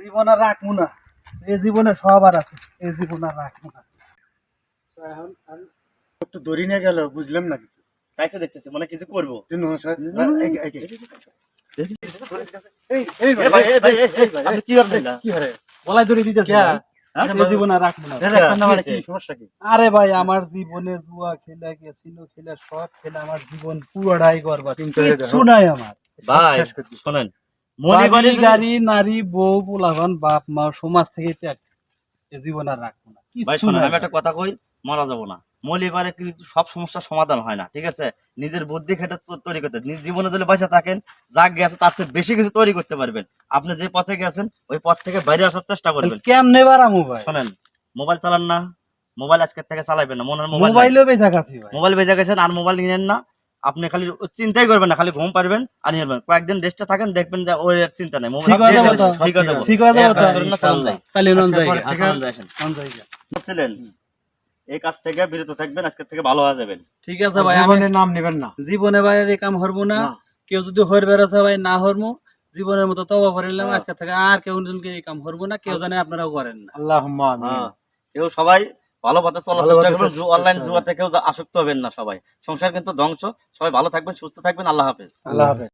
জীবন আর রাখবো না, এই জীবনে সবার আছে, এই জীবন আর রাখবো না। এখন একটু দড়ি নিয়ে গেল, বুঝলাম না কিছু। তাই তো দেখতেছি মনে হয় কিছু করবো। আপনি কি ভাবছেন না? গলায় ধরে দিতেছে কে? ভাই। এই জীবন আর রাখবো না। কি সমস্যা কি? আরে ভাই, আমার জীবনে জুয়া খেলা গেছিল, খেলা সব খেলা আমার জীবন পুরোটাই করবা, কিচ্ছু নাই আমার। ভাই শোনেন, মনে বাড়ি বাড়ি গাড়ি নারী বউ পোলাপান বাপ মা সমাজ থেকে ত্যাগ, এই জীবন আর রাখবো না, ভাই কিচ্ছু শোনেন, নাই। আমি একটা কথা কই, মারা যাবো না। মলিবারে কিন্তু সব সমস্যার সমাধান হয় না, ঠিক আছে? নিজের বুদ্ধি খেটে তৈরি করতে, নিজ জীবনে যদি বেঁচে থাকেন, যা গেছে তার চেয়ে বেশি কিছু তৈরি করতে পারবেন। আপনি যে পথে গেছেন ওই পথ থেকে বাইরে আসার চেষ্টা করবেন। কেমনে বাড়ামু ভাই? শোনেন, মোবাইল চালান না, মোবাইল আজকের থেকে চালাবেন না। মনে হয় মোবাইল মোবাইলও বেচা কাছি ভাই। মোবাইল বেজে গেছেন, আর মোবাইল নিয়েন না। আপনি খালি চিন্তাই করবেন না, খালি ঘুম পারবেন আর নিয়ে নেবেন। কয়েকদিন রেস্টে থাকেন, দেখবেন যে ওই আর চিন্তা নেই। মোবাইল ঠিক হয়ে যাবে তো? ঠিক হয়ে যাবে। ঠিক হয়ে যাবে তো? চলুন যাই। তাহলে নন জায়গা, আচ্ছা, চলুন যাই, আসেন। নন জায়গা। বুঝছিলেন? এই কাজ থেকে বিরত থাকবেন, আজকের থেকে ভালো হয়ে যাবেন। ঠিক আছে ভাই, আমি জীবনের নাম নেবেন না। জীবনে ভাই আর এই কাম হরবো না। না। কেউ যদি হর বেড়াচ্ছে ভাই না হরমু, জীবনের মতো তবা করে নিলাম। আজকে থেকে আর কেউ জনকে এই কাম হরবো না, কেউ জানে আপনারাও করেন না। আল্লাহুম্মা আমিন। হ্যাঁ, কেউ সবাই ভালো পথে চলার ভালো চেষ্টা পথে করবেন। চেষ্টা অনলাইন করবেন। জুয়া থেকেও আসক্ত হবেন না সবাই। সংসার কিন্তু ধ্বংস। সবাই ভালো থাকবেন, সুস্থ থাকবেন। আল্লাহ হাফেজ। আল্লাহ হাফেজ।